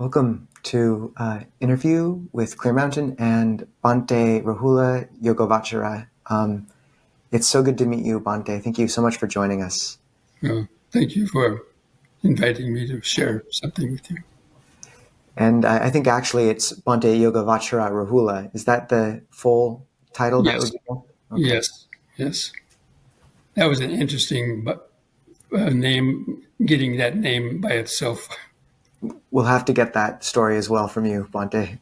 Welcome to interview with Clear Mountain and Bhante Rahula Yogovachara. It's so good to meet you, Bhante. Thank you so much for joining us. Thank you for inviting me to share something with you. And I think actually it's Bhante Yogovachara Rahula. Is that the full title? Yes. That would be? Okay. Yes. That was an interesting name, getting that name by itself. We'll have to get that story as well from you, Bhante.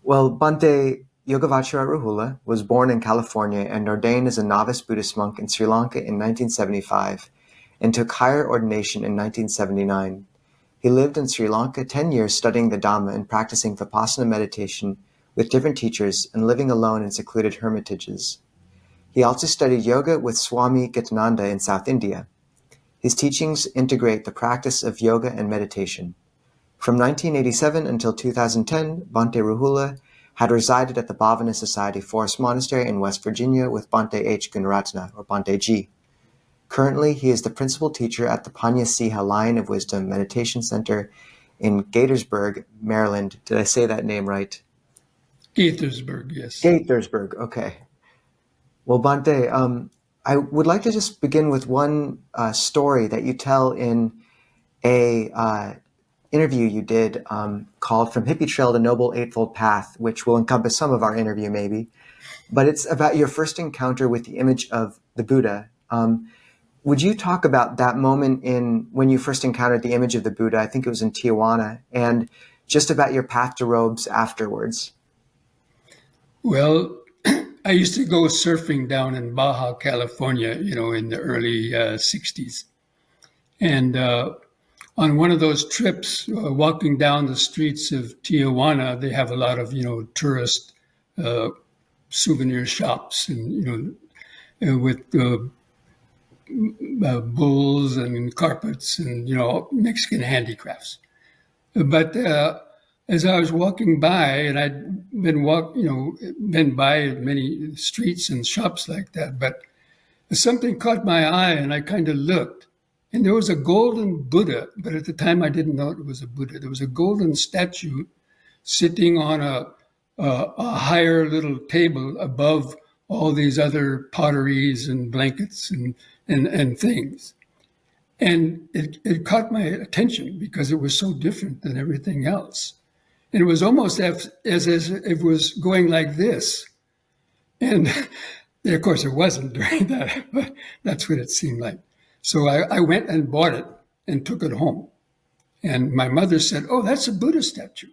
Bhante Yogovachara Rahula was born in California and ordained as a novice Buddhist monk in Sri Lanka in 1975 and took higher ordination in 1979. He lived in Sri Lanka 10 years studying the Dhamma and practicing vipassana meditation with different teachers and living alone in secluded hermitages. He also studied yoga with Swami Gitananda in South India. His teachings integrate the practice of yoga and meditation. From 1987 until 2010, Bhante Rahula had resided at the Bhavana Society Forest Monastery in West Virginia with Bhante H. Gunaratana, or Bhante G. Currently, he is the principal teacher at the Pannasiha Lion of Wisdom Meditation Center in Gaithersburg, Maryland. Did I say that name right? Gaithersburg, yes. Gaithersburg, okay. Well, Bhante, I would like to just begin with one story that you tell in a interview you did called From Hippie Trail to Noble Eightfold Path, which will encompass some of our interview maybe. But it's about your first encounter with the image of the Buddha. Would you talk about that moment when you first encountered the image of the Buddha? I think it was in Tijuana, and just about your path to robes afterwards. Well, I used to go surfing down in Baja, California, in the early 60s. And on one of those trips, walking down the streets of Tijuana, they have a lot of, tourist souvenir shops and, with bulls and carpets and, Mexican handicrafts. But as I was walking by, and I'd been by many streets and shops like that, but something caught my eye and I kind of looked. And there was a golden Buddha, but at the time I didn't know it was a Buddha. There was a golden statue sitting on a higher little table above all these other potteries and blankets and things. And it caught my attention because it was so different than everything else. And it was almost as if it was going like this. And of course it wasn't during that, but that's what it seemed like. So I went and bought it and took it home. And my mother said, "Oh, that's a Buddha statue."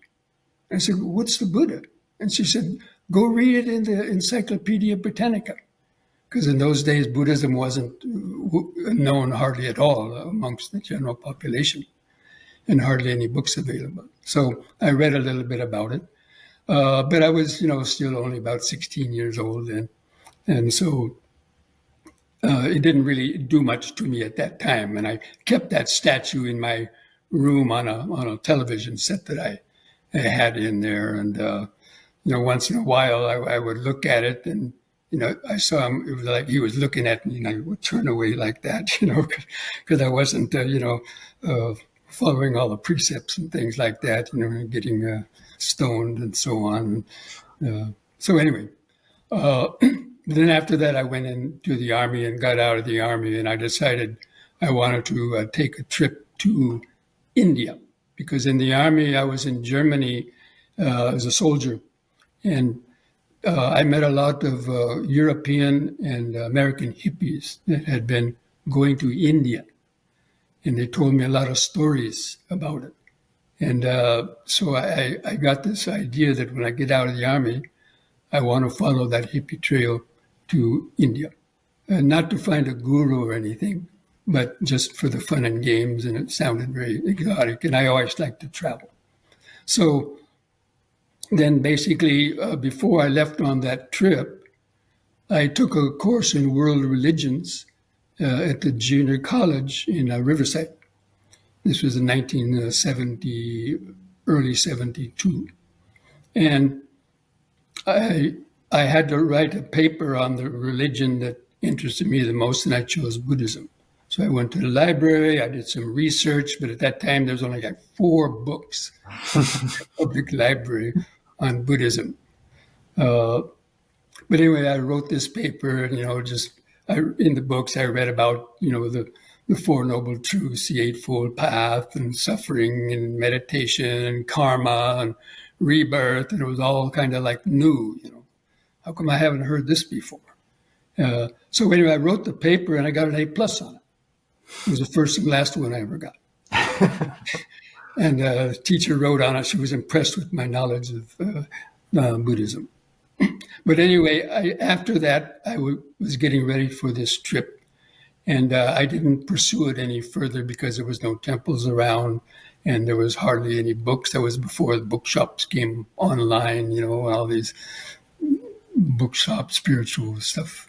I said, "What's the Buddha?" And she said, "Go read it in the Encyclopedia Britannica." Because in those days, Buddhism wasn't known hardly at all amongst the general population and hardly any books available. So I read a little bit about it. But I was, still only about 16 years old. And so it didn't really do much to me at that time. And I kept that statue in my room on a television set that I had in there. And, once in a while I would look at it and, I saw him, it was like he was looking at me and I would turn away like that, because I wasn't, following all the precepts and things like that, getting stoned and so on. So anyway, then after that, I went into the Army and got out of the Army, and I decided I wanted to take a trip to India, because in the Army, I was in Germany as a soldier, and I met a lot of European and American hippies that had been going to India, and they told me a lot of stories about it. And so I got this idea that when I get out of the Army, I want to follow that hippie trail to India. Not to find a guru or anything, but just for the fun and games, and it sounded very exotic, and I always liked to travel. So then basically, before I left on that trip, I took a course in world religions at the junior college in Riverside. This was in 1970, early 72. And I had to write a paper on the religion that interested me the most, and I chose Buddhism. So I went to the library, I did some research, but at that time there was only like 4 books in the public library on Buddhism. But anyway, I wrote this paper, and, in the books I read about, the Four Noble Truths, the Eightfold Path, and suffering, and meditation, and karma, and rebirth, and it was all kind of like new, How come I haven't heard this before? So anyway, I wrote the paper, and I got an A+ on it. It was the first and last one I ever got. And the teacher wrote on it, she was impressed with my knowledge of Buddhism. But anyway, after that, I was getting ready for this trip, and I didn't pursue it any further because there was no temples around, and there was hardly any books. That was before the bookshops came online, all these bookshop spiritual stuff.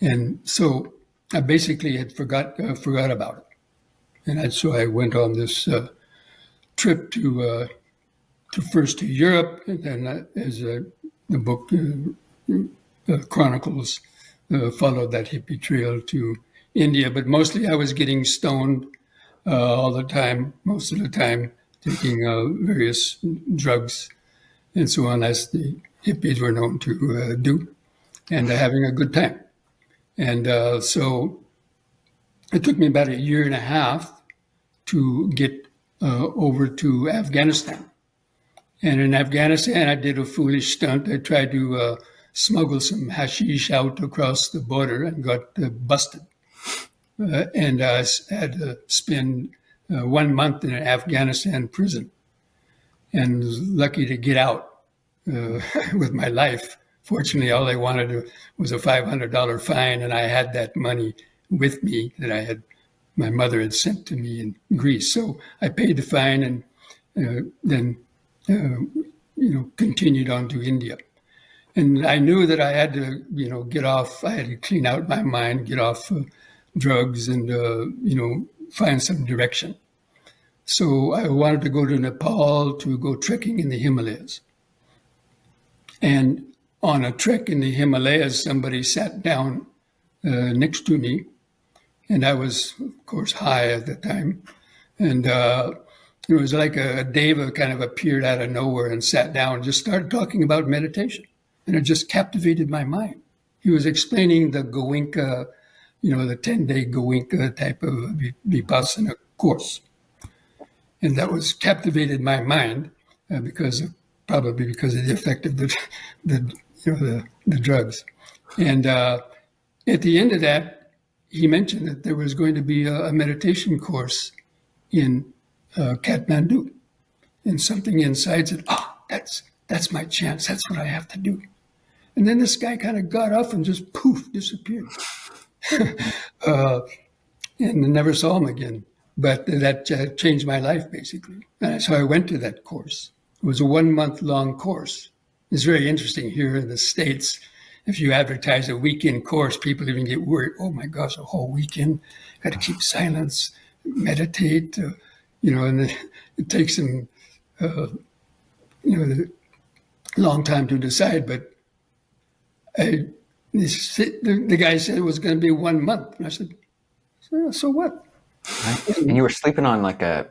And so I basically had forgot about it. And so I went on this trip to first to Europe, and then as the book chronicles, followed that hippie trail to India. But mostly I was getting stoned all the time, most of the time, taking various drugs and so on, as the hippies were known to do, and having a good time. And so it took me about 1.5 years to get over to Afghanistan. And in Afghanistan, I did a foolish stunt. I tried to smuggle some hashish out across the border and got busted. And I had to spend 1 month in an Afghanistan prison, and was lucky to get out with my life. Fortunately, all I wanted was a $500 fine, and I had that money with me that my mother had sent to me in Greece. So I paid the fine, and then continued on to India. And I knew that I had to, get off. I had to clean out my mind, get off drugs, and find some direction. So I wanted to go to Nepal to go trekking in the Himalayas. And on a trek in the Himalayas, somebody sat down next to me, and I was, of course, high at the time. And it was like a deva kind of appeared out of nowhere and sat down and just started talking about meditation. And it just captivated my mind. He was explaining the Goenka, the 10-day Goenka type of vipassana course. And that was captivated my mind probably because of the effect of the drugs. And at the end of that, he mentioned that there was going to be a meditation course in Kathmandu. And something inside said, that's my chance. That's what I have to do. And then this guy kind of got up and just poof, disappeared. And I never saw him again. But that changed my life, basically. And so I went to that course. It was a 1-month-long course. It's very interesting here in the States. If you advertise a weekend course, people even get worried. Oh, my gosh, a whole weekend. Got to keep silence, meditate, and it takes them, a long time to decide. But the guy said it was going to be 1 month. And I said, so what? And you were sleeping on like a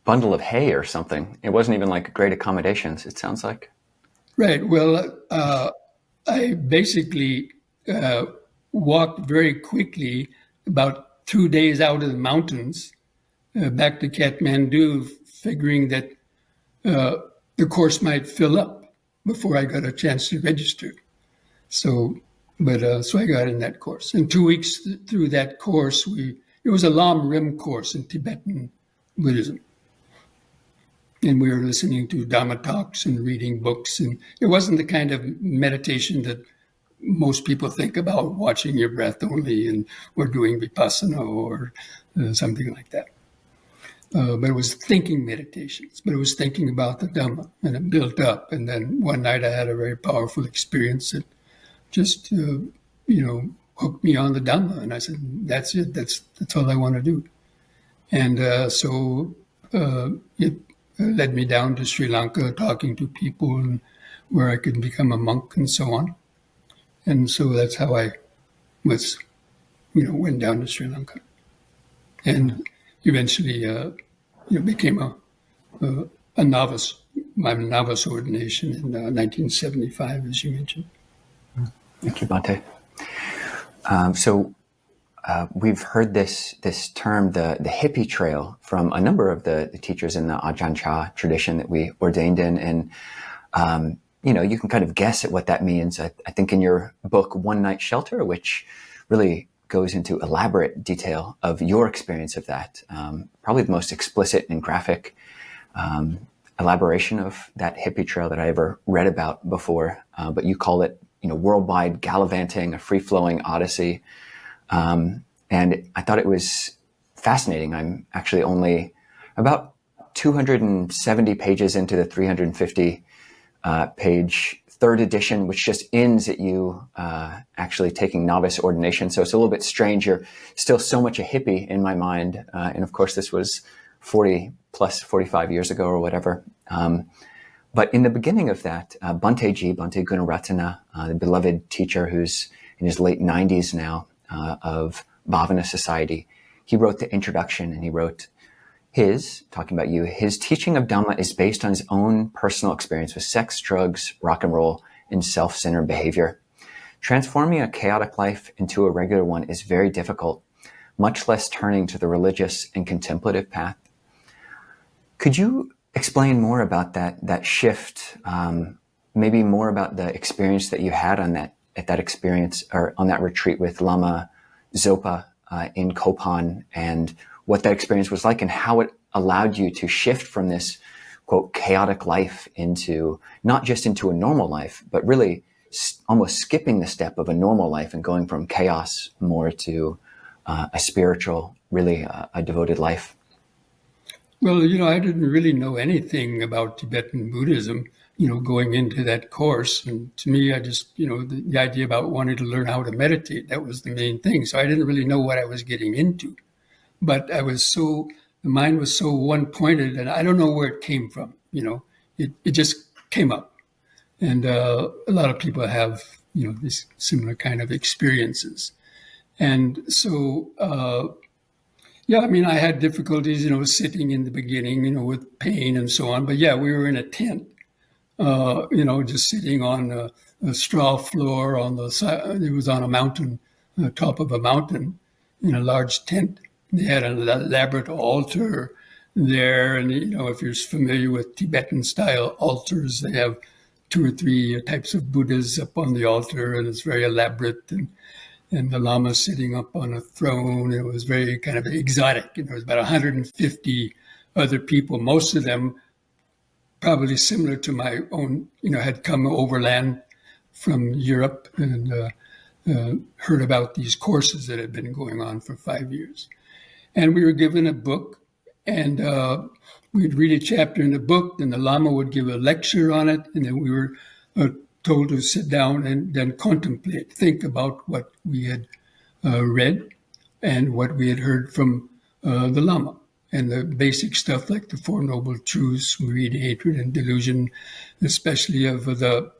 bundle of hay or something. It wasn't even like great accommodations, it sounds like. Right. Well, I basically walked very quickly, about 2 days out of the mountains, back to Kathmandu, figuring that the course might fill up before I got a chance to register. So I got in that course. And 2 weeks through that course, it was a Lam Rim course in Tibetan Buddhism. And we were listening to Dhamma talks and reading books. And it wasn't the kind of meditation that most people think about, watching your breath only or doing vipassana or something like that. But it was thinking meditations. But it was thinking about the Dhamma, and it built up. And then one night I had a very powerful experience that just, hooked me on the Dhamma. And I said, that's it. That's all I want to do. And so it led me down to Sri Lanka, talking to people and where I could become a monk and so on. And so that's how I went down to Sri Lanka. and eventually, became a novice. My novice ordination in 1975, as you mentioned. Thank you, Bhante. We've heard this term, the hippie trail, from a number of the teachers in the Ajahn Chah tradition that we ordained in, and you can kind of guess at what that means. I think in your book, One Night Shelter, which really goes into elaborate detail of your experience of that, probably the most explicit and graphic elaboration of that hippie trail that I ever read about before. But you call it, worldwide gallivanting, a free-flowing odyssey. And I thought it was fascinating. I'm actually only about 270 pages into the 350 page third edition, which just ends at you actually taking novice ordination. So it's a little bit strange. You're still so much a hippie in my mind. And of course, this was 45 years ago or whatever. But in the beginning of that, Bhante G, Bhante Gunaratana, the beloved teacher who's in his late 90s now, of Bhavana Society, he wrote the introduction, and he wrote talking about you, his teaching of Dhamma is based on his own personal experience with sex, drugs, rock and roll, and self-centered behavior. Transforming a chaotic life into a regular one is very difficult, much less turning to the religious and contemplative path. Could you explain more about that shift, maybe more about the experience that you had at that experience, or on that retreat with Lama Zopa in Kopan, and what that experience was like, and how it allowed you to shift from this, quote, chaotic life into, not just into a normal life, but really almost skipping the step of a normal life and going from chaos more to a spiritual, really a devoted life? Well, I didn't really know anything about Tibetan Buddhism, going into that course. And to me, I just, the idea about wanting to learn how to meditate, that was the main thing. So I didn't really know what I was getting into. But the mind was so one-pointed, and I don't know where it came from. It just came up. And a lot of people have, these similar kind of experiences. And so, I had difficulties, sitting in the beginning, with pain and so on. But yeah, we were in a tent, just sitting on a straw floor on the side. It was on a mountain, top of a mountain, in a large tent. They had an elaborate altar there. And, if you're familiar with Tibetan style altars, they have 2 or 3 types of Buddhas up on the altar, and it's very elaborate. And the Lama sitting up on a throne. It was very kind of exotic. There was about 150 other people, most of them probably similar to my own, had come overland from Europe and heard about these courses that had been going on for 5 years. And we were given a book, and we'd read a chapter in the book, and the Lama would give a lecture on it, and then we were told to sit down and then contemplate, think about what we had read and what we had heard from the Lama, and the basic stuff like the Four Noble Truths, greed, hatred, and delusion, especially of the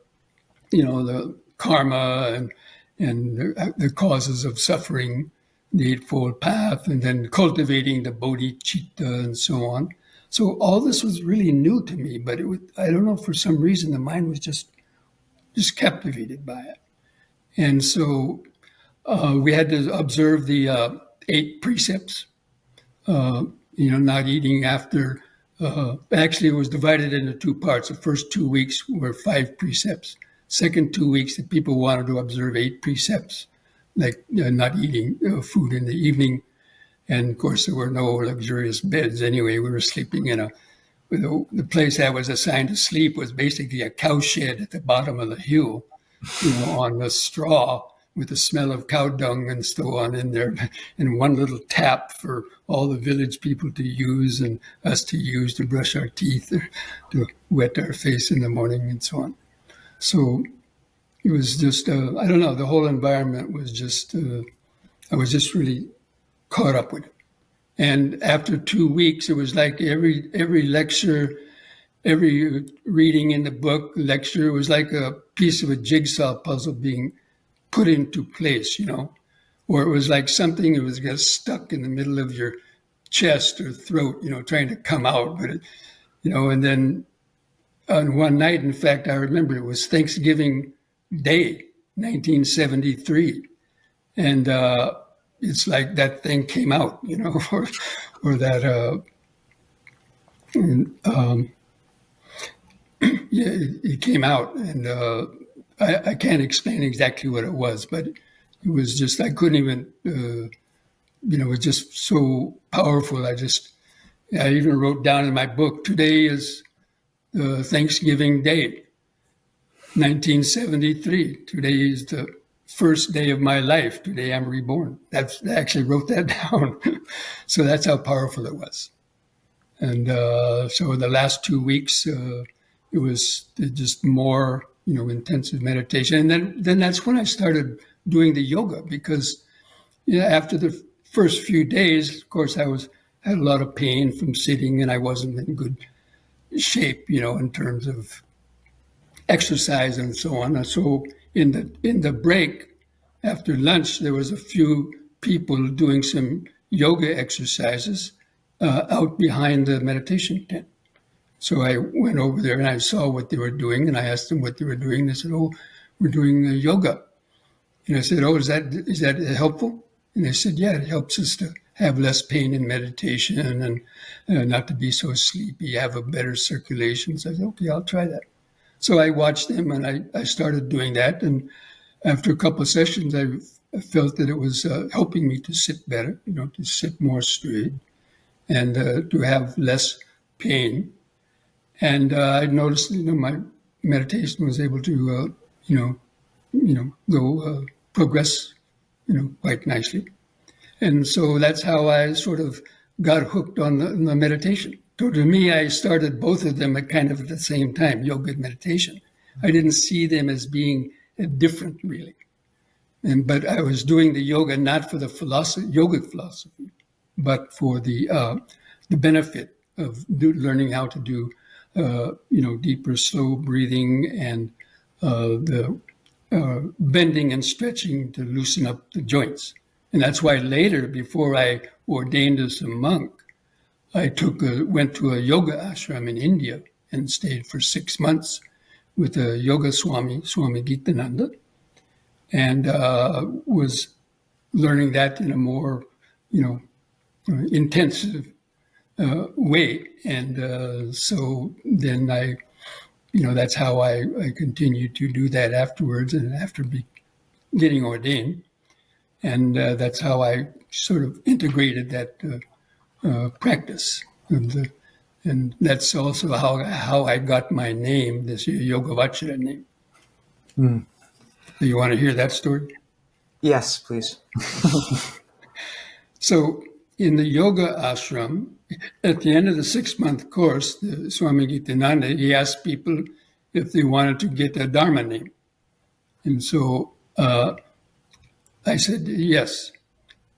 karma and the causes of suffering, the Eightfold Path, and then cultivating the bodhicitta and so on. So all this was really new to me, but I don't know, for some reason, the mind was just captivated by it. And so we had to observe the 8 precepts, not eating after. Actually, it was divided into 2 parts. The first 2 weeks were 5 precepts. Second 2 weeks, the people wanted to observe 8 precepts, like not eating food in the evening. And of course, there were no luxurious beds anyway. We were sleeping in the place I was assigned to sleep was basically a cowshed at the bottom of the hill, on the straw with the smell of cow dung and so on in there, and one little tap for all the village people to use and us to use to brush our teeth or to wet our face in the morning and so on. So it was just, I don't know, the whole environment was just, I was just really caught up with it. And after 2 weeks, it was like every lecture, every reading in the book, lecture, was like a piece of a jigsaw puzzle being put into place, or it was like something that was just stuck in the middle of your chest or throat, trying to come out. But, and then on one night, in fact, I remember it was Thanksgiving Day, 1973. And it's like that thing came out, or that, yeah, it came out. And I can't explain exactly what it was, but it was just, I couldn't even, it was just so powerful. I even wrote down in my book, today is Thanksgiving Day, 1973. Today is the first day of my life. Today I'm reborn. I actually wrote that down. So that's how powerful it was. And so the last 2 weeks, it was just more, intensive meditation. And then that's when I started doing the yoga, because after the first few days, of course, I had a lot of pain from sitting, and I wasn't in good shape, in terms of exercise and so on. So in the break after lunch, there was a few people doing some yoga exercises out behind the meditation tent. So I went over there and I saw what they were doing, and I asked them what they were doing. They said, "Oh, we're doing yoga." And I said, "Oh, is that helpful?" And they said, "Yeah, it helps us to have less pain in meditation and not to be so sleepy, have a better circulation." So I said, "Okay, I'll try that." So I watched them and I started doing that. And after a couple of sessions, I felt that it was helping me to sit better, to sit more straight and to have less pain. And I noticed, my meditation was able to, go progress, quite nicely. And so that's how I sort of got hooked on the meditation. So to me, I started both of them at the same time, yoga and meditation. I didn't see them as being different, really. But I was doing the yoga not for the yogic philosophy, but for the benefit of learning how to do, deeper, slow breathing and the bending and stretching to loosen up the joints. And that's why later, before I ordained as a monk, I went to a yoga ashram in India and stayed for 6 months with a yoga Swami Gitananda, and was learning that in a more, intensive way. And so then that's how I continued to do that afterwards, and after getting ordained. And that's how I sort of integrated that practice. And that's also how I got my name, this Yogavachara name. Mm. Do you want to hear that story? Yes, please. So in the yoga ashram, at the end of the 6-month course, the Swami Gitananda, he asked people if they wanted to get a Dharma name. And so I said yes.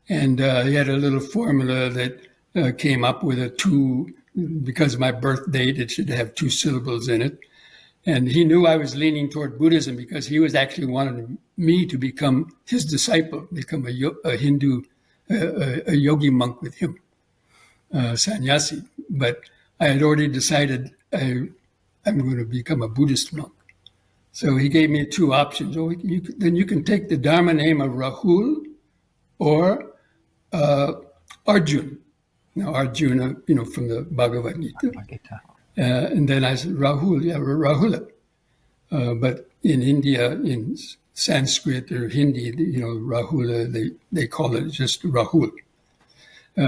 And he had a little formula that came up with because of my birth date, it should have 2 syllables in it. And he knew I was leaning toward Buddhism because he was actually wanting me to become his disciple, become a Hindu, a yogi monk with him, sannyasi. But I had already decided I'm going to become a Buddhist monk. So he gave me 2 options. Oh, then you can take the Dharma name of Rahul or Arjun. Now, Arjuna, from the Bhagavad Gita. And then I said, Rāhula. But in India, in Sanskrit or Hindi, Rāhula, they call it just Rahul.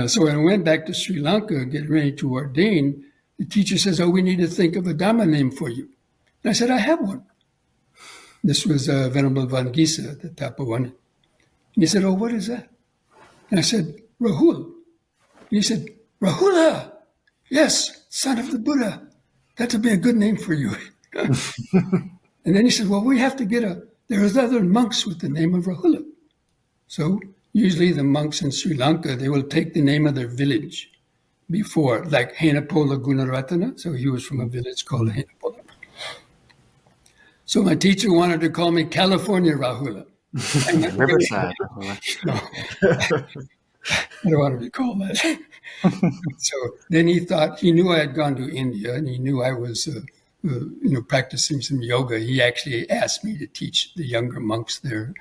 So when I went back to Sri Lanka, getting ready to ordain, the teacher says, "Oh, we need to think of a Dhamma name for you." And I said, "I have one." This was Venerable Van Gisa, the Tapavani. And he said, "Oh, what is that?" And I said, "Rahul." And he said, "Rāhula, yes, son of the Buddha. That would be a good name for you." And then he said, "Well, we have to there's other monks with the name of Rāhula." So usually the monks in Sri Lanka, they will take the name of their village before, like Henapola Gunaratana. So he was from a village called Henapola. So my teacher wanted to call me California Rāhula. Riverside. No, I don't want to be called that. So then he knew I had gone to India, and he knew I was, practicing some yoga. He actually asked me to teach the younger monks there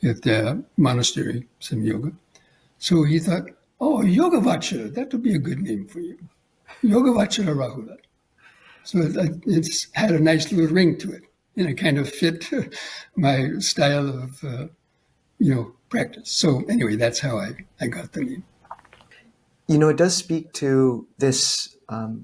at the monastery some yoga. So he thought, oh, Yogavachara, that would be a good name for you. Yogavachara Rahula. So it's had a nice little ring to it, and it kind of fit my style of, practice. So anyway, that's how I got the name. It does speak to this,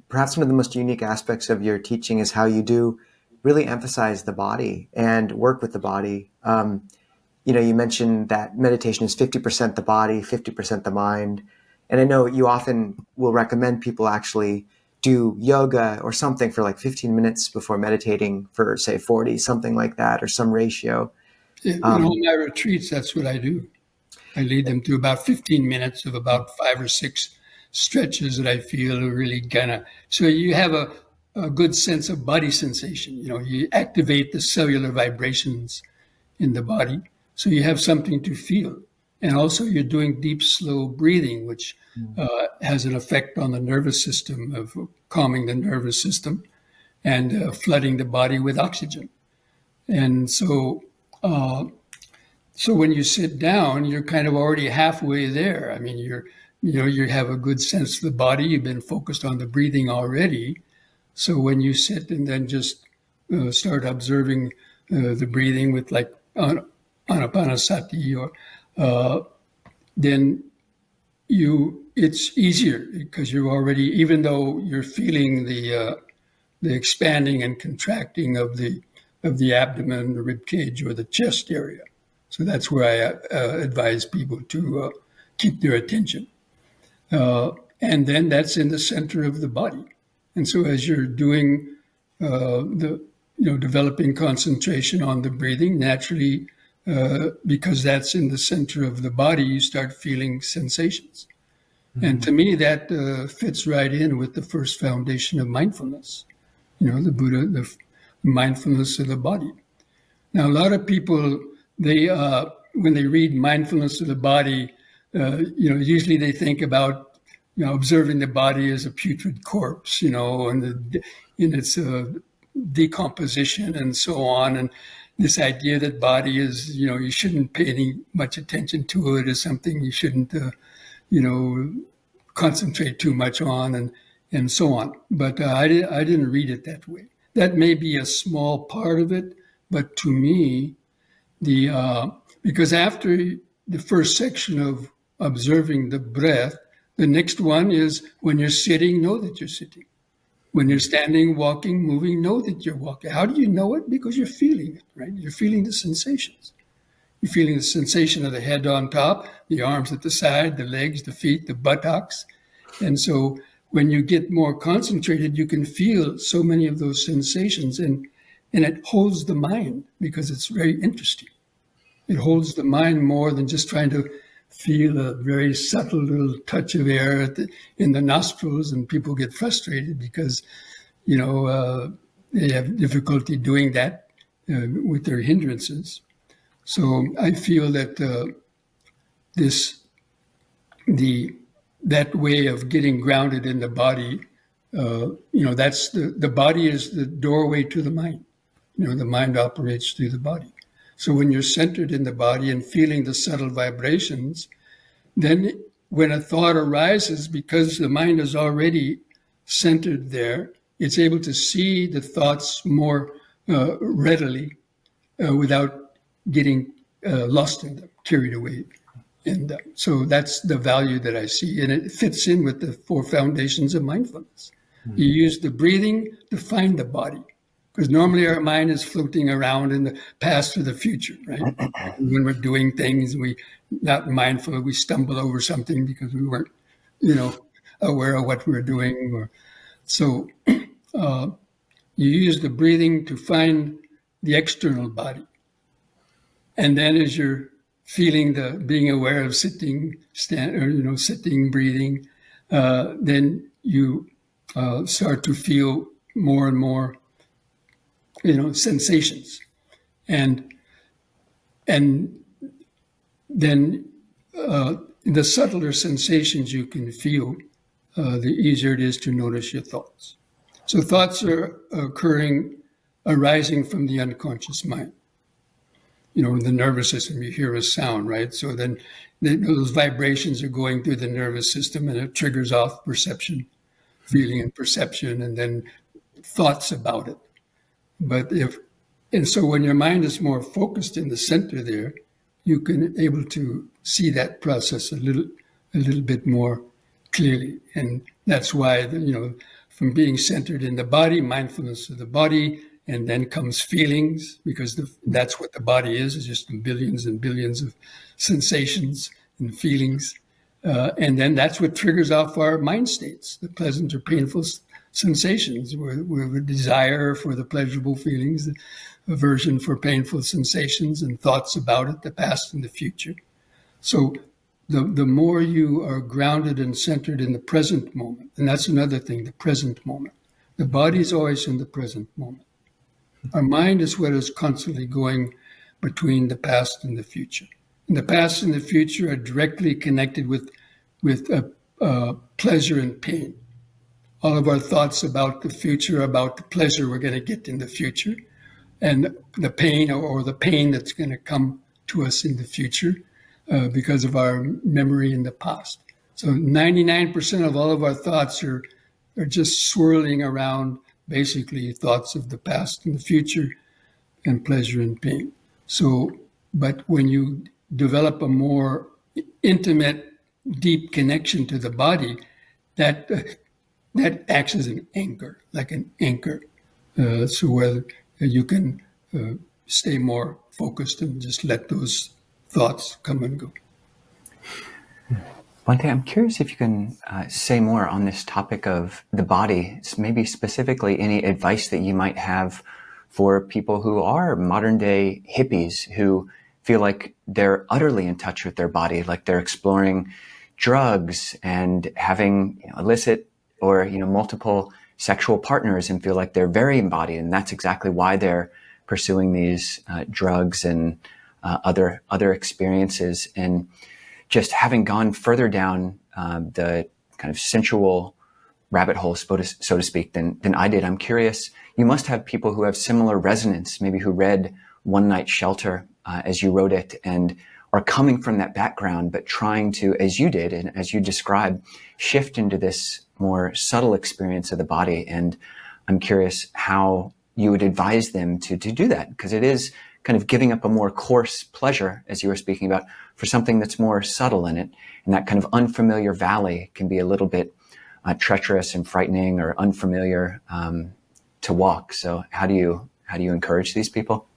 perhaps one of the most unique aspects of your teaching is how you do really emphasize the body and work with the body. You mentioned that meditation is 50% the body, 50% the mind. And I know you often will recommend people actually do yoga or something for like 15 minutes before meditating for, say, 40, something like that, or some ratio. In all my retreats, that's what I do. I lead them to about 15 minutes of about 5 or 6 stretches that I feel are really gonna. So you have a good sense of body sensation. You activate the cellular vibrations in the body, so you have something to feel. And also you're doing deep, slow breathing, which has an effect on the nervous system of calming the nervous system and flooding the body with oxygen. And so when you sit down, you're kind of already halfway there. I mean, you have a good sense of the body. You've been focused on the breathing already. So when you sit and then just start observing the breathing with like anapanasati, or then it's easier because you're already, even though you're feeling the expanding and contracting of the abdomen, the rib cage, or the chest area. So that's where I advise people to keep their attention. And then that's in the center of the body. And so as you're doing developing concentration on the breathing, naturally, because that's in the center of the body, you start feeling sensations. Mm-hmm. And to me, that fits right in with the first foundation of mindfulness. The Buddha, the mindfulness of the body. Now, a lot of people, when they read mindfulness of the body, usually they think about, observing the body as a putrid corpse, and in its decomposition and so on. And this idea that body is, you shouldn't pay any much attention to it, as something you shouldn't, concentrate too much on, and so on. But I didn't read it that way. That may be a small part of it, but to me, because after the first section of observing the breath, the next one is when you're sitting, know that you're sitting. When you're standing, walking, moving, know that you're walking. How do you know it? Because you're feeling it, right? You're feeling the sensations. You're feeling the sensation of the head on top, the arms at the side, the legs, the feet, the buttocks. And so when you get more concentrated, you can feel so many of those sensations, and it holds the mind because it's very interesting. It holds the mind more than just trying to feel a very subtle little touch of air in the nostrils, and people get frustrated because, they have difficulty doing that with their hindrances. So I feel that that way of getting grounded in the body, that's the body is the doorway to the mind. The mind operates through the body. So when you're centered in the body and feeling the subtle vibrations, then when a thought arises, because the mind is already centered there, it's able to see the thoughts more readily without getting lost in them, carried away in them. So that's the value that I see. And it fits in with the 4 foundations of mindfulness. Mm-hmm. You use the breathing to find the body. Because normally our mind is floating around in the past or the future, right? When we're doing things, we not mindful, we stumble over something because we weren't, aware of what we were doing. So you use the breathing to find the external body. And then as you're feeling being aware of sitting, sitting, breathing, then you start to feel more and more sensations, and then the subtler sensations you can feel the easier it is to notice your thoughts. So thoughts are arising from the unconscious mind. In the nervous system, you hear a sound, right? So then those vibrations are going through the nervous system, and it triggers off perception, feeling and perception, and then thoughts about it. So when your mind is more focused in the center there, you can able to see that process a little bit more clearly. And that's why, from being centered in the body, mindfulness of the body, and then comes feelings, because that's what the body is just billions and billions of sensations and feelings. And then that's what triggers off our mind states, the pleasant or painful sensations, where desire for the pleasurable feelings, the aversion for painful sensations, and thoughts about it, the past and the future. So the more you are grounded and centered in the present moment, and that's another thing, the present moment. The body is always in the present moment. Our mind is what is constantly going between the past and the future. And the past and the future are directly connected with pleasure and pain. All of our thoughts about the future, about the pleasure we're going to get in the future, and the pain or the pain that's going to come to us in the future because of our memory in the past. So 99% of all of our thoughts are just swirling around basically thoughts of the past and the future and pleasure and pain. So, but when you develop a more intimate, deep connection to the body, that acts as an anchor, like an anchor. So whether you can stay more focused and just let those thoughts come and go. Bhante, I'm curious if you can say more on this topic of the body, maybe specifically any advice that you might have for people who are modern day hippies who feel like they're utterly in touch with their body, like they're exploring drugs and having illicit or multiple sexual partners and feel like they're very embodied, and that's exactly why they're pursuing these drugs and other experiences. And just having gone further down the kind of sensual rabbit hole, so to speak, than I did, I'm curious, you must have people who have similar resonance, maybe who read One Night Shelter as you wrote it and are coming from that background, but trying to, as you did and as you described, shift into this more subtle experience of the body. And I'm curious how you would advise them to do that, because it is kind of giving up a more coarse pleasure, as you were speaking about, for something that's more subtle in it. And that kind of unfamiliar valley can be a little bit treacherous and frightening or unfamiliar to walk. So how do you encourage these people?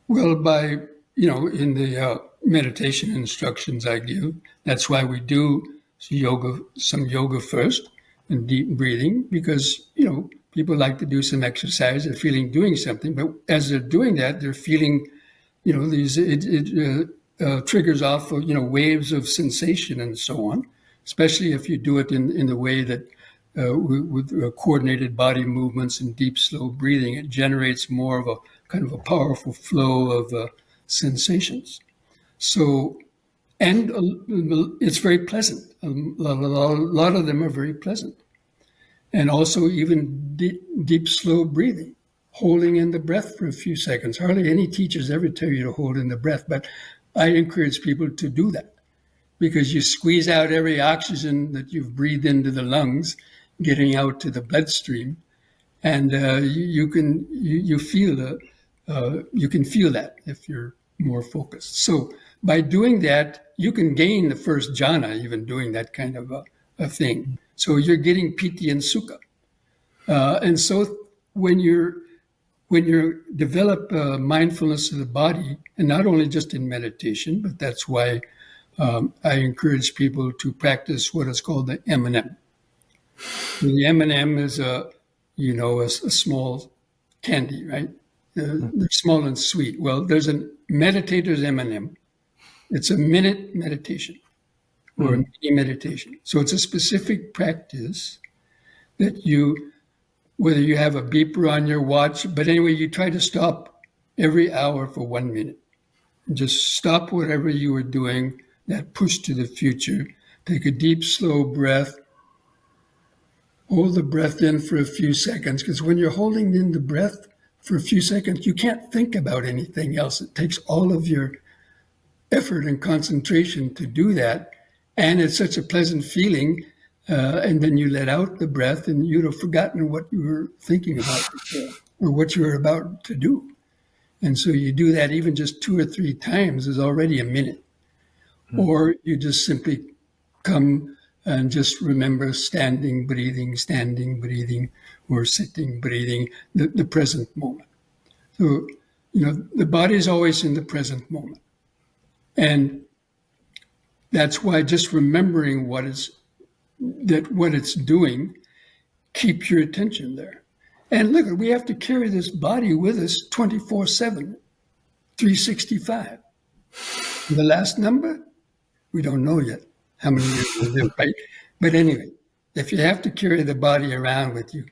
Well, by, in the meditation instructions I give, that's why we do some yoga first and deep breathing, because, people like to do some exercise, they're feeling doing something, but as they're doing that, they're feeling, these, it triggers off, waves of sensation and so on, especially if you do it in the way that with coordinated body movements and deep, slow breathing, it generates more of a kind of a powerful flow of sensations. So, and it's very pleasant. A lot of them are very pleasant. And also even deep, slow breathing, holding in the breath for a few seconds. Hardly any teachers ever tell you to hold in the breath, but I encourage people to do that, because you squeeze out every oxygen that you've breathed into the lungs, getting out to the bloodstream, and you can feel that if you're more focused. So by doing that, you can gain the first jhana, even doing that kind of a thing. So you're getting piti and sukha. And so when you develop mindfulness of the body, and not only just in meditation, but that's why I encourage people to practice what is called the M&M. The M&M is a small candy, right? They're small and sweet. Well, there's a meditator's M&M. It's a minute meditation or a mini meditation. So it's a specific practice that whether you have a beeper on your watch, but anyway, you try to stop every hour for 1 minute. And just stop whatever you were doing, that push to the future. Take a deep, slow breath hold the breath in for a few seconds, because when you're holding in the breath for a few seconds, you can't think about anything else. It takes all of your effort and concentration to do that. And it's such a pleasant feeling. And then you let out the breath and you'd have forgotten what you were thinking about before, or what you were about to do. And so you do that even just 2 or 3 times is already a minute. Or you just simply come and just remember standing, breathing, or sitting, breathing, the present moment. So, the body is always in the present moment. And that's why just remembering what it's doing, keep your attention there. And look, we have to carry this body with us 24/7, 365. The last number, we don't know yet how many years we'll live, right? But anyway, if you have to carry the body around with you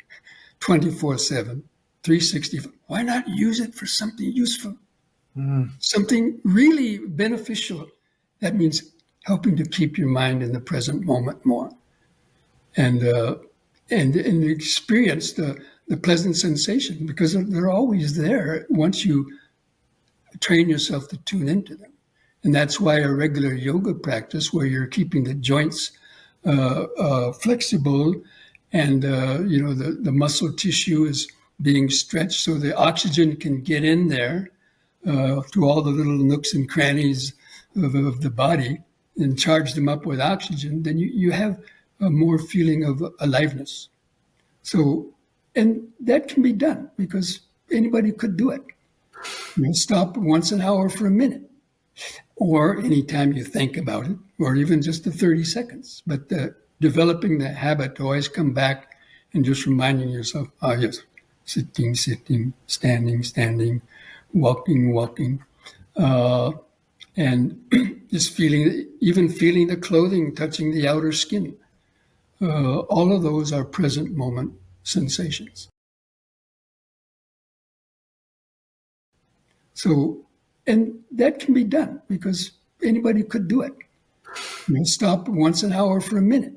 24/7, 365, why not use it for something useful? Something really beneficial. That means helping to keep your mind in the present moment more. And experience the pleasant sensation, because they're always there once you train yourself to tune into them. And that's why a regular yoga practice where you're keeping the joints flexible and the muscle tissue is being stretched so the oxygen can get in there to all the little nooks and crannies of the body and charge them up with oxygen, then you have a more feeling of aliveness. So, and that can be done because anybody could do it. Stop once an hour for a minute, or anytime you think about it, or even just the 30 seconds. But developing the habit to always come back and just reminding yourself, yes, sitting, standing, walking, and just feeling the clothing touching the outer skin. All of those are present moment sensations. So, and that can be done because anybody could do it. Stop once an hour for a minute,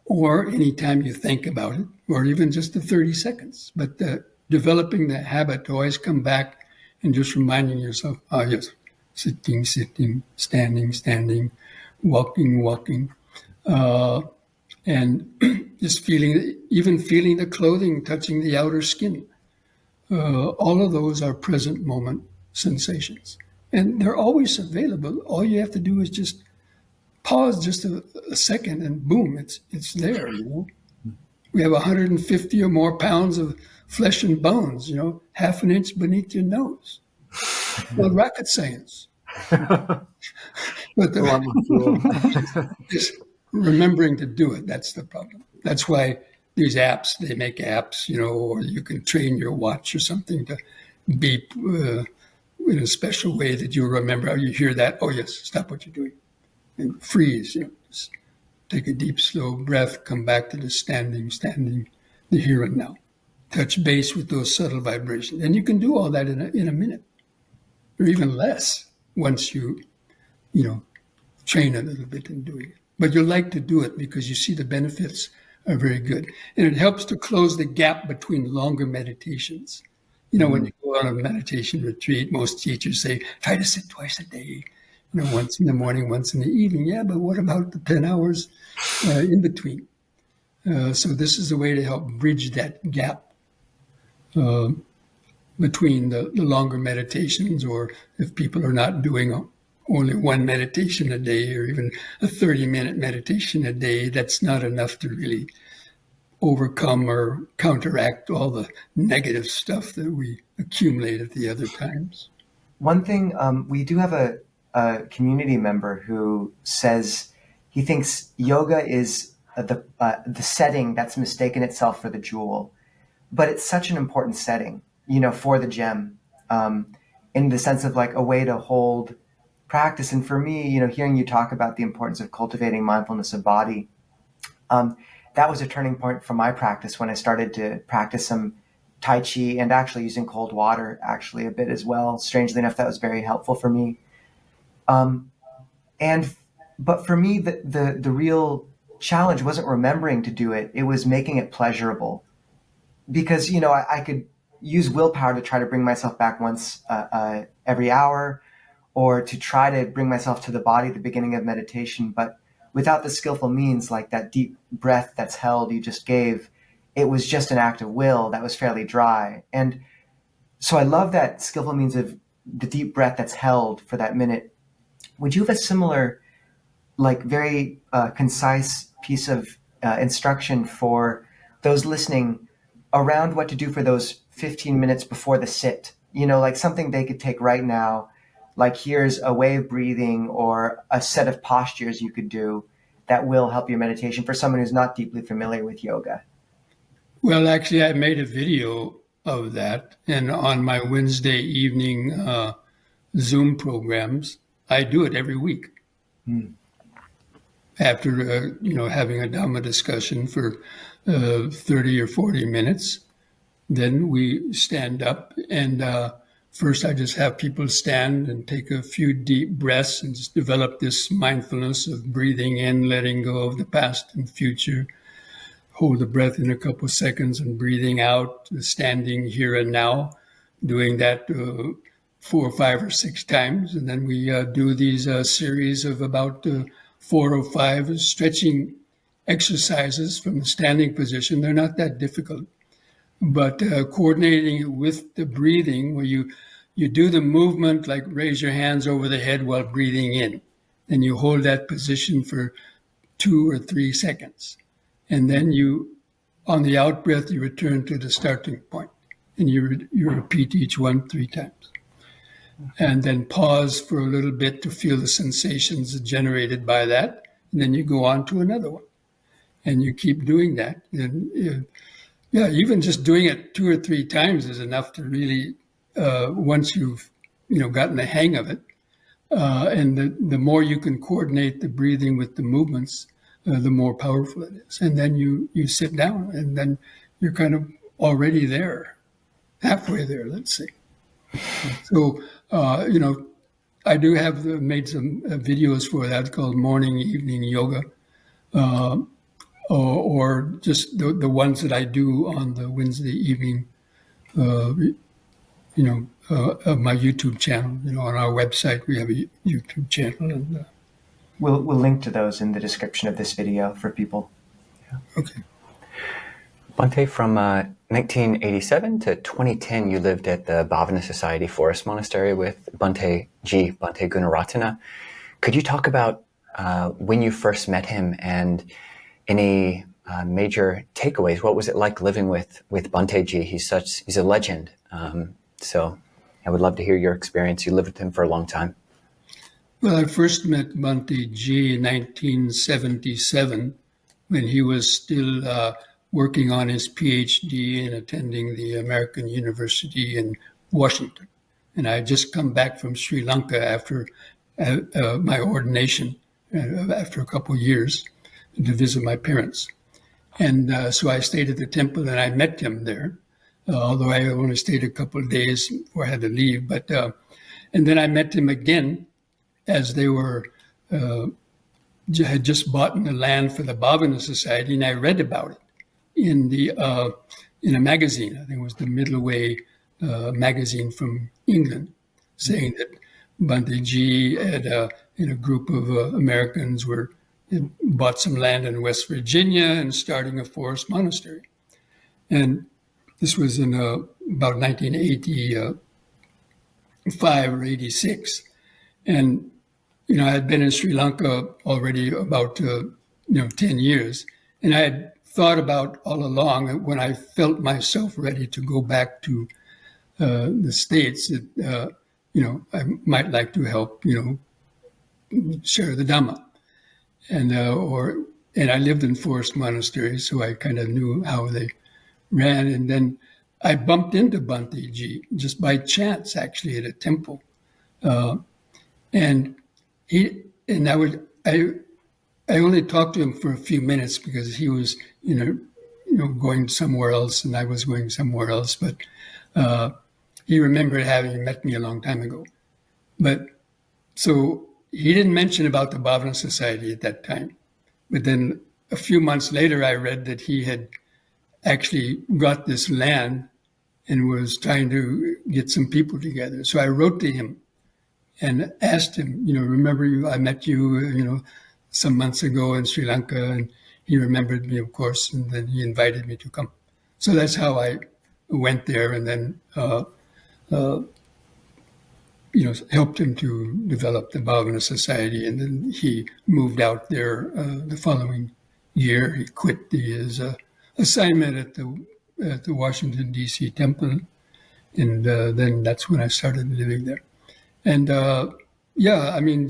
or anytime you think about it, or even just the 30 seconds. But developing the habit to always come back and just reminding yourself, yes, sitting, standing, walking, and just feeling the clothing touching the outer skin. All of those are present moment sensations. And they're always available. All you have to do is just pause just a second and boom, it's there, We have 150 or more pounds of flesh and bones, half an inch beneath your nose. Well, rocket science. But just remembering to do it, that's the problem. That's why these apps, they make apps, or you can train your watch or something to beep in a special way that you'll remember how you hear that. Oh, yes, stop what you're doing. And freeze, just take a deep, slow breath, come back to the standing, the here and now. Touch base with those subtle vibrations. And you can do all that in a minute, or even less once you, train a little bit in doing it. But you like to do it because you see the benefits are very good. And it helps to close the gap between longer meditations. When you go on a meditation retreat, most teachers say, try to sit twice a day, once in the morning, once in the evening. Yeah, but what about the 10 hours in between? So this is a way to help bridge that gap between the longer meditations, or if people are not doing only one meditation a day or even a 30-minute meditation a day, that's not enough to really overcome or counteract all the negative stuff that we accumulate at the other times. One thing, we do have a community member who says he thinks yoga is the setting that's mistaken itself for the jewel, but it's such an important setting, for the gem, in the sense of like a way to hold practice. And for me, hearing you talk about the importance of cultivating mindfulness of body, that was a turning point for my practice when I started to practice some Tai Chi and actually using cold water actually a bit as well. Strangely enough, that was very helpful for me. But for me, the real challenge wasn't remembering to do it. It was making it pleasurable. Because, I could use willpower to try to bring myself back once every hour, or to try to bring myself to the body at the beginning of meditation. But without the skillful means, like that deep breath that's held you just gave, it was just an act of will that was fairly dry. And so I love that skillful means of the deep breath that's held for that minute. Would you have a similar, like very concise piece of instruction for those listening around what to do for those 15 minutes before the sit? Like something they could take right now, like here's a way of breathing or a set of postures you could do that will help your meditation for someone who's not deeply familiar with yoga. Well, actually, I made a video of that, and on my Wednesday evening Zoom programs, I do it every week. After having a Dhamma discussion for 30 or 40 minutes, then we stand up, and first I just have people stand and take a few deep breaths and just develop this mindfulness of breathing in, letting go of the past and future. Hold the breath in a couple of seconds and breathing out, standing here and now, doing that 4 or 5 or 6 times. And then we do these series of about 4 or 5 stretching exercises from the standing position. They're not that difficult, but coordinating it with the breathing, where you do the movement, like raise your hands over the head while breathing in. And you hold that position for 2 or 3 seconds. And then on the out breath, you return to the starting point, and you repeat each one 3 times. And then pause for a little bit to feel the sensations generated by that. And then you go on to another one, and you keep doing that. And even just doing it 2 or 3 times is enough to really, once you've gotten the hang of it, and the more you can coordinate the breathing with the movements, the more powerful it is. And then you sit down, and then you're kind of already there, halfway there, let's say. So, I do have made some videos for that called Morning, Evening Yoga, or just the ones that I do on the Wednesday evening, of my YouTube channel. On our website, we have a YouTube channel. And, We'll link to those in the description of this video for people. Yeah. Okay. Bhante, from 1987 to 2010, you lived at the Bhavana Society Forest Monastery with Bhante G, Bhante Gunaratana. Could you talk about when you first met him and any major takeaways? What was it like living with Bhante G? He's a legend. So I would love to hear your experience. You lived with him for a long time. Well, I first met Bhante G in 1977 when he was still working on his PhD and attending the American University in Washington. And I had just come back from Sri Lanka after my ordination, after a couple of years, to visit my parents. And so I stayed at the temple, and I met him there, although I only stayed a couple of days before I had to leave. But and then I met him again as they had just bought the land for the Bhavana Society, and I read about it in a magazine. I think it was the Middle Way magazine from England, saying that Bhante G and a group of Americans had bought some land in West Virginia and starting a forest monastery. And this was in about 1985 or 86. And I had been in Sri Lanka already about 10 years, and I had thought about all along, when I felt myself ready to go back to the States, that I might like to help share the Dhamma, and I lived in forest monasteries, so I kind of knew how they ran. And then I bumped into Bhante G just by chance, actually, at a temple, and I only talked to him for a few minutes because he was, going somewhere else and I was going somewhere else. But he remembered having met me a long time ago. But so he didn't mention about the Bhavana Society at that time. But then a few months later, I read that he had actually got this land and was trying to get some people together. So I wrote to him and asked him, remember I met you, some months ago in Sri Lanka, and he remembered me, of course, and then he invited me to come. So that's how I went there, and then helped him to develop the Bhavana Society, and then he moved out there the following year. He quit his assignment at the Washington D.C. temple, and then that's when I started living there. And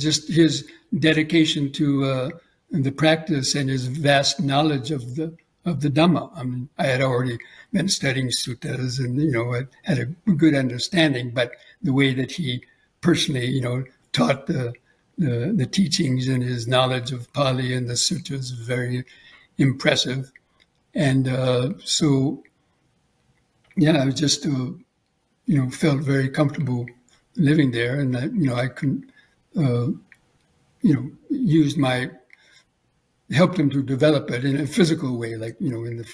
just his dedication to the practice and his vast knowledge of the Dhamma. I mean, I had already been studying suttas, and I had a good understanding, but the way that he personally, taught the teachings and his knowledge of Pali and the sutras is very impressive. And I just felt very comfortable living there, and I could helped him to develop it in a physical way, like in the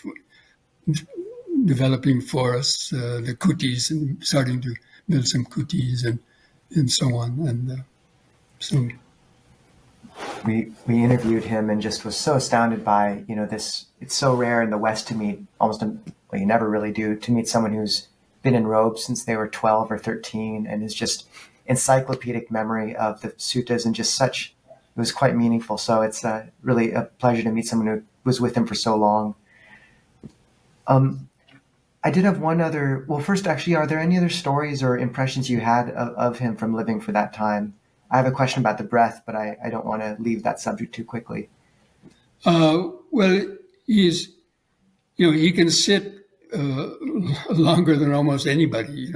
developing forests, the kutis, and starting to build some kutis and so on. And so we interviewed him and just was so astounded by this. It's so rare in the West to meet you never really do, to meet someone who's been in robes since they were 12 or 13 and is just encyclopedic memory of the suttas, and just it was quite meaningful. So it's really a pleasure to meet someone who was with him for so long. I did have one other, first actually, are there any other stories or impressions you had of him from living for that time? I have a question about the breath, but I don't want to leave that subject too quickly. He's, he can sit longer than almost anybody,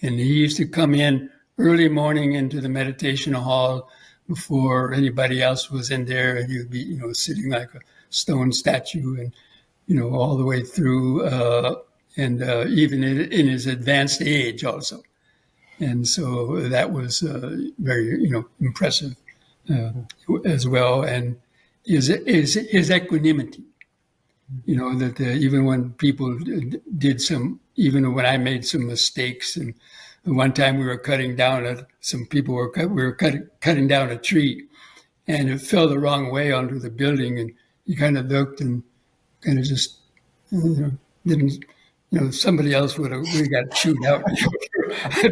and he used to come in early morning into the meditation hall before anybody else was in there, and he'd be, sitting like a stone statue, and, all the way through, and even in his advanced age also. And so that was very, impressive as well. And his equanimity, that even when people did even when I made some mistakes, and one time we were cutting down cutting down a tree, and it fell the wrong way onto the building, and he kind of looked and kind of just didn't. Somebody else would have got chewed out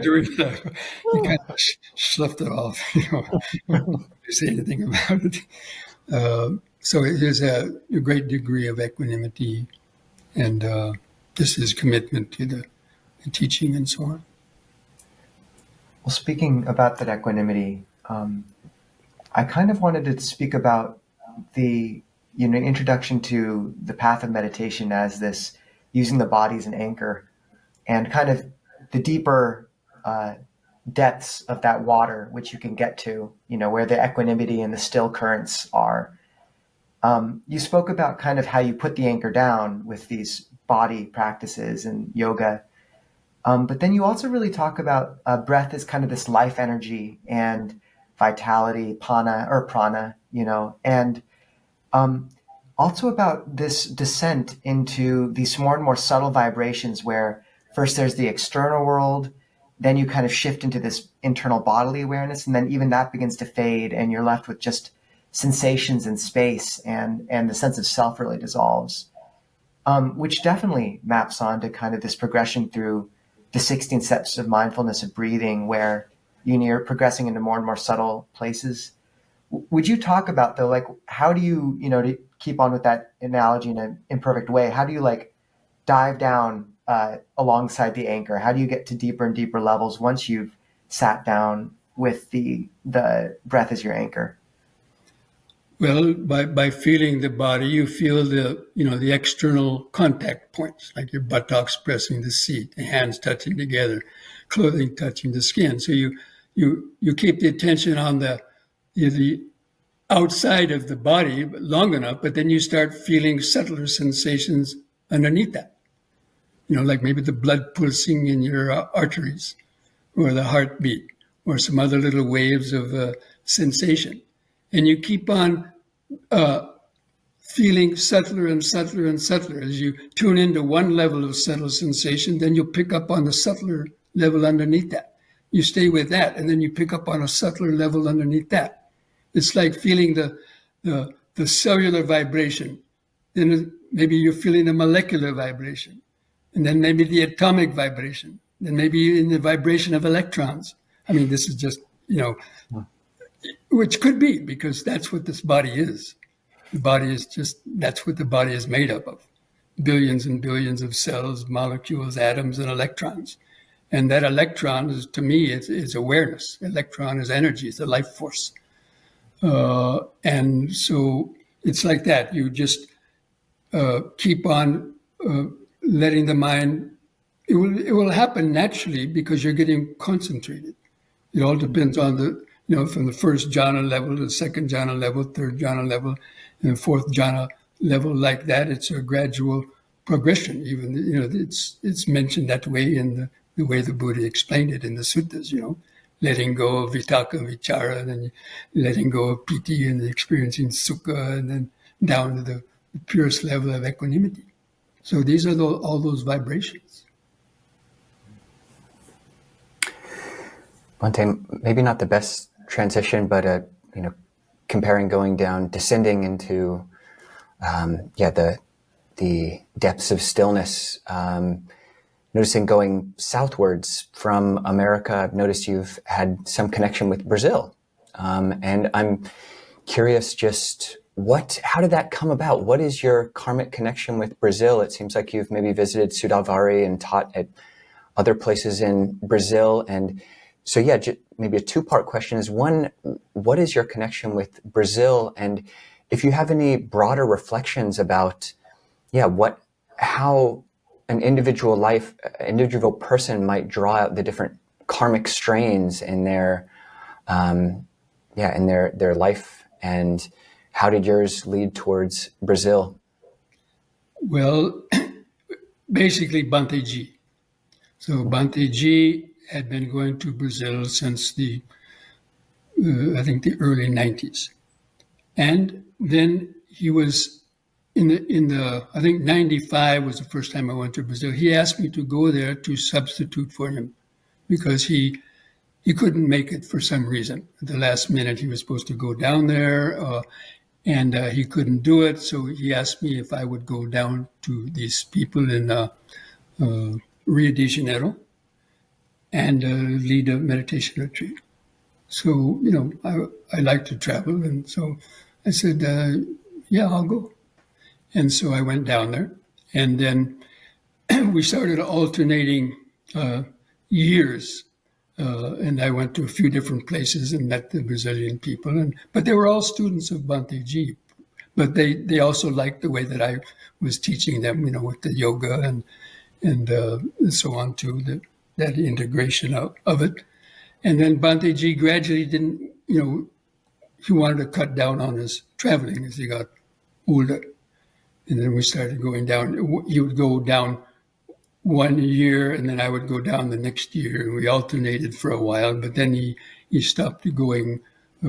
during that. He kind of sloughed it off, didn't say anything about it. So there's a great degree of equanimity, and just his commitment to the teaching and so on. Well, speaking about that equanimity, I kind of wanted to speak about the introduction to the path of meditation as this using the body as an anchor, and kind of the deeper depths of that water, which you can get to, where the equanimity and the still currents are. You spoke about kind of how you put the anchor down with these body practices and yoga. But then you also really talk about breath as kind of this life energy and vitality, prana, and also about this descent into these more and more subtle vibrations where first there's the external world, then you kind of shift into this internal bodily awareness, and then even that begins to fade, and you're left with just sensations in space, and the sense of self really dissolves, which definitely maps onto kind of this progression through the 16 steps of mindfulness of breathing, where you're progressing into more and more subtle places. Would you talk about, though, like, how do you, to keep on with that analogy in an imperfect way, how do you dive down alongside the anchor? How do you get to deeper and deeper levels once you've sat down with the breath as your anchor? Well, by feeling the body, you feel the external contact points, like your buttocks pressing the seat, the hands touching together, clothing touching the skin. So you keep the attention on the outside of the body long enough, but then you start feeling subtler sensations underneath that. Like maybe the blood pulsing in your arteries, or the heartbeat, or some other little waves of sensation. And you keep on feeling subtler and subtler and subtler. As you tune into one level of subtle sensation, then you'll pick up on the subtler level underneath that. You stay with that, and then you pick up on a subtler level underneath that. It's like feeling the cellular vibration. Then maybe you're feeling a molecular vibration, and then maybe the atomic vibration, then maybe in the vibration of electrons. I mean, this is just, which could be, because that's what this body is. The body is just, that's what the body is made up of. Billions and billions of cells, molecules, atoms, and electrons. And that electron is, to me, is awareness. Electron is energy, it's a life force. And so it's like that. You just keep on letting the mind, it will happen naturally because you're getting concentrated. It all depends on from the first jhana level to the second jhana level, third jhana level, and the fourth jhana level, like that. It's a gradual progression. Even, it's mentioned that way in the way the Buddha explained it in the suttas, letting go of vitaka, vichara, and then letting go of piti and experiencing sukha, and then down to the purest level of equanimity. So these are all those vibrations. Bhante, maybe not the best transition, but comparing descending into the depths of stillness. Noticing going southwards from America, I've noticed you've had some connection with Brazil, and I'm curious just how did that come about? What is your karmic connection with Brazil? It seems like you've maybe visited Sudavari and taught at other places in Brazil. And so, maybe a two-part question is, one, what is your connection with Brazil? And if you have any broader reflections about, how an individual person might draw out the different karmic strains in their life, and how did yours lead towards Brazil? Well, basically Bhante G. So Bhante G had been going to Brazil since the early 90s. And then he was in the 95 was the first time I went to Brazil. He asked me to go there to substitute for him because he couldn't make it for some reason. At the last minute, he was supposed to go down there, and he couldn't do it. So he asked me if I would go down to these people in Rio de Janeiro and lead a meditation retreat. So, I like to travel. And so I said, I'll go. And so I went down there. And then we started alternating years. And I went to a few different places and met the Brazilian people. But they were all students of Bhante G. But they also liked the way that I was teaching them, with the yoga and so on too, that integration of it. And then Bhante G gradually didn't, he wanted to cut down on his traveling as he got older. And then we started going down. He would go down 1 year, and then I would go down the next year. And we alternated for a while, but then he stopped going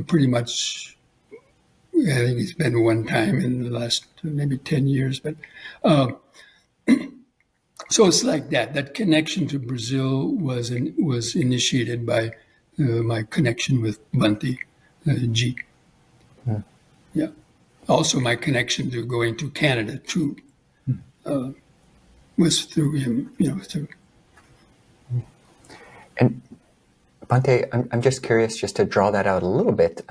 pretty much. I think he's been one time in the last maybe 10 years. But so it's like that. That connection to Brazil was initiated by my connection with Bhante G. Yeah. Yeah. Also, my connection to going to Canada too was through him. And Bhante, I'm just curious, just to draw that out a little bit.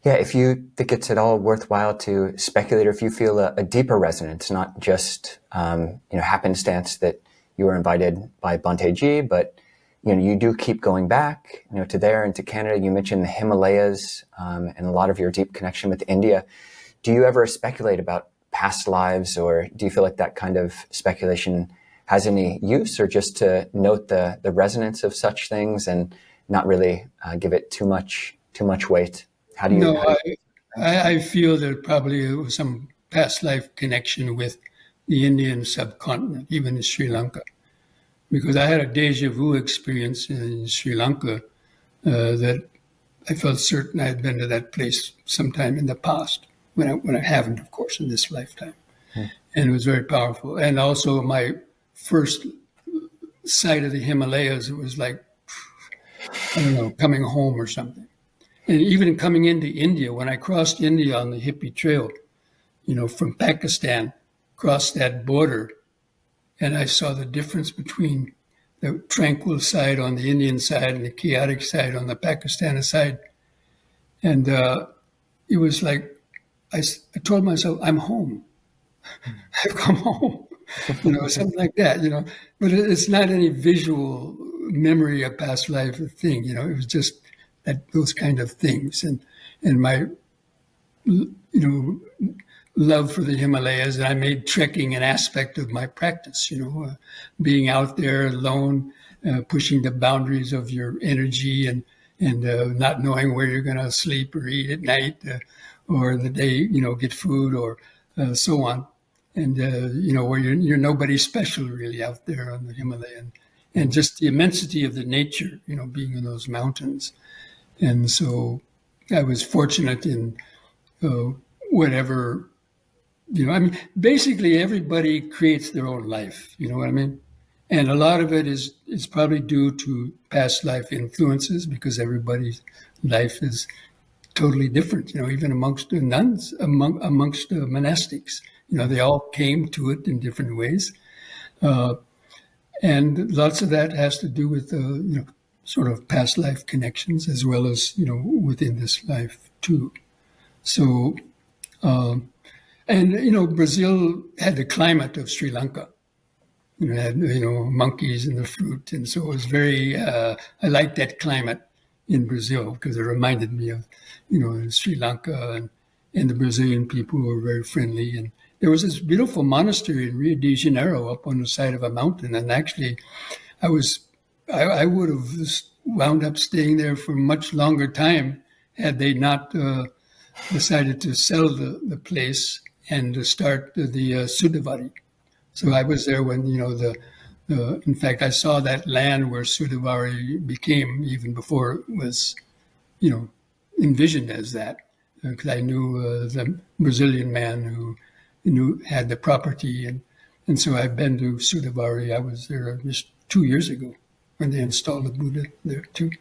If you think it's at all worthwhile to speculate, or if you feel a deeper resonance, not just happenstance that you were invited by Bhante G, but you do keep going back, to there and to Canada. You mentioned the Himalayas and a lot of your deep connection with India. Do you ever speculate about past lives, or do you feel like that kind of speculation has any use, or just to note the resonance of such things and not really give it too much weight? How do you? No, I feel there probably was some past life connection with the Indian subcontinent, even in Sri Lanka. Because I had a deja vu experience in Sri Lanka that I felt certain I had been to that place sometime in the past when I haven't, of course, in this lifetime. And it was very powerful. And also my first sight of the Himalayas, it was like, I don't know, coming home or something. And even coming into India, when I crossed India on the Hippie Trail, from Pakistan, crossed that border, and I saw the difference between the tranquil side on the Indian side and the chaotic side on the Pakistani side. And it was like, I told myself, I'm home. I've come home, something like that, But it's not any visual memory of past life thing, it was just those kind of things. And my, love for the Himalayas, and I made trekking an aspect of my practice, being out there alone, pushing the boundaries of your energy and not knowing where you're going to sleep or eat at night or the day, get food or so on. And, where you're nobody special really out there on the Himalayan, and just the immensity of the nature, being in those mountains. And so I was fortunate in whatever, basically everybody creates their own life, you know what I mean? And a lot of it is probably due to past life influences, because everybody's life is totally different, even amongst the nuns, amongst the monastics. They all came to it in different ways. And lots of that has to do with, sort of past life connections, as well as, within this life too. So, Brazil had the climate of Sri Lanka. Had, monkeys and the fruit. And so it was very, I liked that climate in Brazil because it reminded me of, Sri Lanka, and the Brazilian people were very friendly. And there was this beautiful monastery in Rio de Janeiro up on the side of a mountain. And actually I would have wound up staying there for a much longer time had they not decided to sell the place and to start the Sudavari. So I was there when, in fact, I saw that land where Sudavari became even before it was, envisioned as that. Because I knew the Brazilian man who had the property. And so I've been to Sudavari. I was there just 2 years ago when they installed the Buddha there too.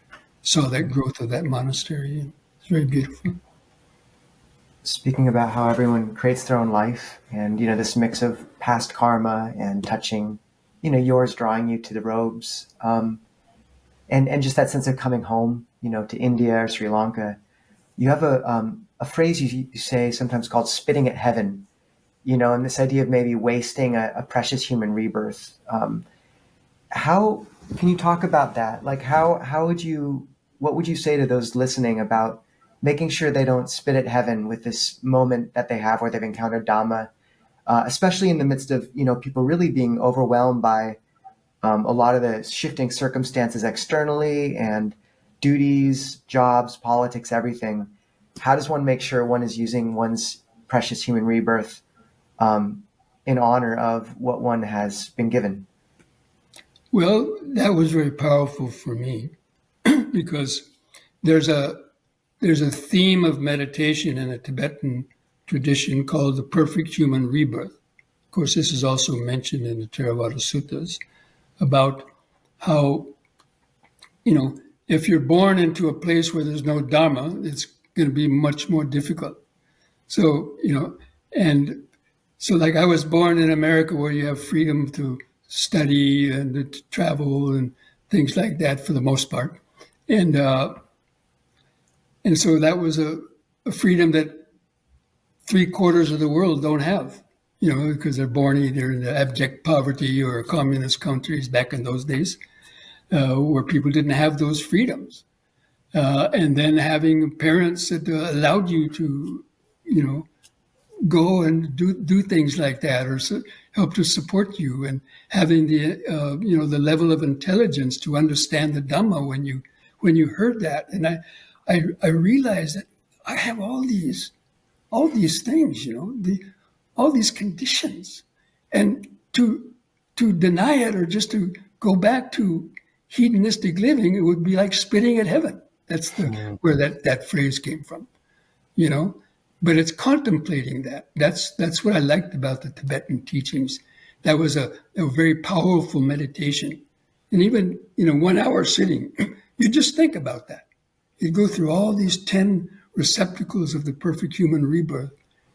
Saw that growth of that monastery. And it's very beautiful. Speaking about how everyone creates their own life and, this mix of past karma and touching, yours drawing you to the robes, and just that sense of coming home, to India or Sri Lanka. You have a phrase you say sometimes called spitting at heaven, and this idea of maybe wasting a precious human rebirth. How can you talk about that? Like what would you say to those listening about making sure they don't spit at heaven with this moment that they have where they've encountered Dhamma, especially in the midst of, people really being overwhelmed by a lot of the shifting circumstances externally and duties, jobs, politics, everything. How does one make sure one is using one's precious human rebirth in honor of what one has been given? Well, that was very powerful for me because there's a theme of meditation in the Tibetan tradition called the perfect human rebirth. Of course, this is also mentioned in the Theravada Suttas about how, if you're born into a place where there's no Dharma, it's going to be much more difficult. So, and so like I was born in America where you have freedom to study and to travel and things like that for the most part. And so that was a freedom that 3/4 of the world don't have, because they're born either in abject poverty or communist countries back in those days, where people didn't have those freedoms. And then having parents that allowed you to, go and do things like that or help to support you, and having the, the level of intelligence to understand the Dhamma when you heard that. And I realized that I have all these things, all these conditions, and to deny it or just to go back to hedonistic living, it would be like spitting at heaven. That's where that phrase came from, but it's contemplating that. That's what I liked about the Tibetan teachings. That was a very powerful meditation. And even, 1 hour sitting, you just think about that. You go through all these 10 receptacles of the perfect human rebirth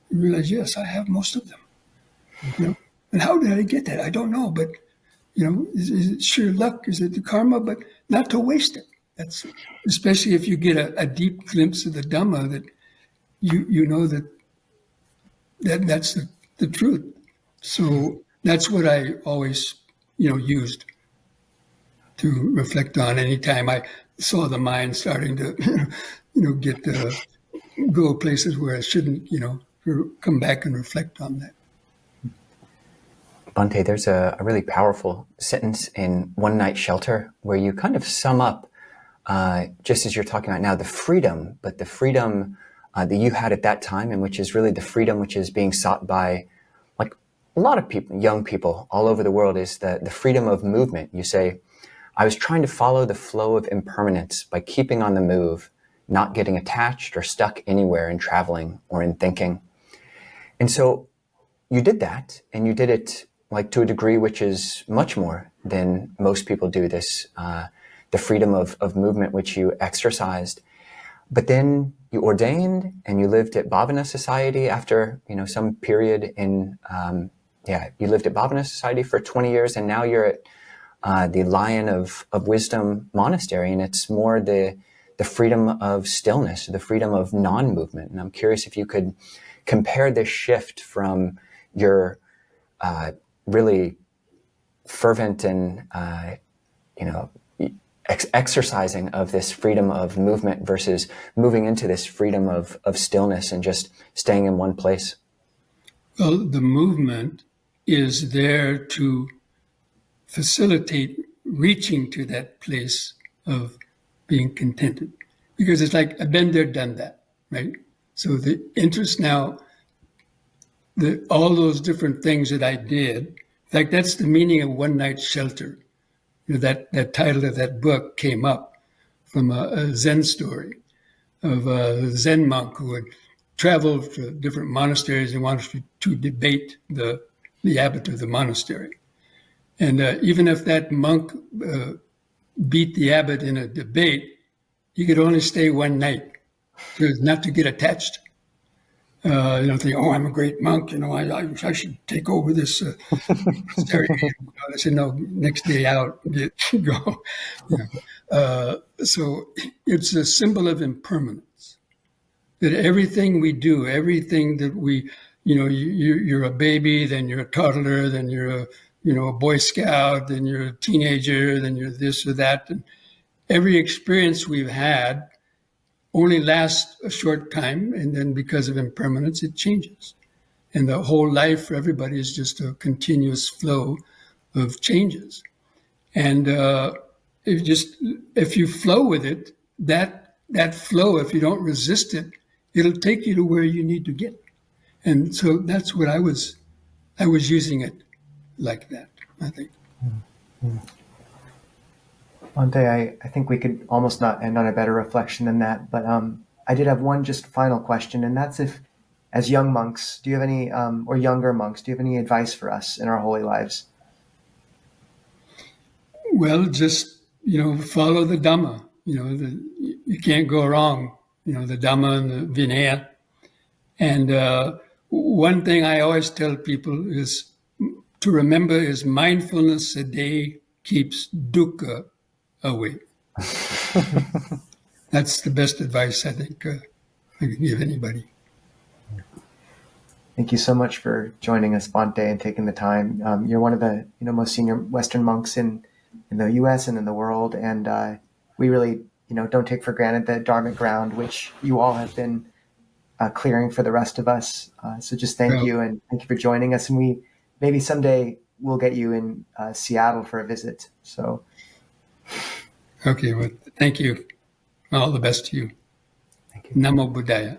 and realize, yes, I have most of them. And how did I get that? I don't know, but is it sheer luck? Is it the karma? But not to waste it. That's especially if you get a deep glimpse of the Dhamma, that you know that's the truth. So that's what I always used to reflect on anytime I saw the mind starting to get go places where I shouldn't, come back and reflect on that. Bhante, there's a really powerful sentence in One Night Shelter where you kind of sum up, just as you're talking about now, the freedom that you had at that time, and which is really the freedom which is being sought by like a lot of people, young people all over the world, is the freedom of movement. You say, I was trying to follow the flow of impermanence by keeping on the move, not getting attached or stuck anywhere in traveling or in thinking. And so you did that, and you did it like to a degree which is much more than most people do this, the freedom of movement which you exercised. But then you ordained and you lived at Bhavana Society after, some period in, you lived at Bhavana Society for 20 years, and now you're at the Lion of Wisdom Monastery, and it's more the freedom of stillness, the freedom of non-movement. And I'm curious if you could compare this shift from your really fervent and exercising of this freedom of movement versus moving into this freedom of stillness and just staying in one place. Well, the movement is there to facilitate reaching to that place of being contented, because it's like I've been there, done that, right? So the interest now, all those different things that I did, in fact, that's the meaning of One Night Shelter. That title of that book came up from a Zen story of a Zen monk who had traveled to different monasteries and wanted to debate the abbot of the monastery. And even if that monk beat the abbot in a debate, he could only stay one night, not to get attached. Think, I'm a great monk, I should take over this monastery. I said, no, next day out, go. So it's a symbol of impermanence. That everything we do, everything that we, you're a baby, then you're a toddler, then you're a Boy Scout, then you're a teenager, then you're this or that. And every experience we've had only lasts a short time, and then because of impermanence, it changes. And the whole life for everybody is just a continuous flow of changes. And if you flow with it, that flow, if you don't resist it, it'll take you to where you need to get. And so that's what I was using it like that, I think. Mm-hmm. Bhante, I think we could almost not end on a better reflection than that, but I did have one just final question, and that's if, as young monks, do you have any, or younger monks, do you have any advice for us in our holy lives? Well, just, follow the Dhamma. You can't go wrong, the Dhamma and the Vinaya. And one thing I always tell people is to remember is mindfulness a day keeps dukkha away. That's the best advice I think I can give anybody. Thank you so much for joining us, Bhante, and taking the time. You're one of the most senior Western monks in the U.S. and in the world, and we really don't take for granted the dharmic ground which you all have been clearing for the rest of us. So just thank you, and thank you for joining us. And maybe someday we'll get you in Seattle for a visit. So. Okay, well, thank you. All the best to you. Thank you. Namo Buddhaya.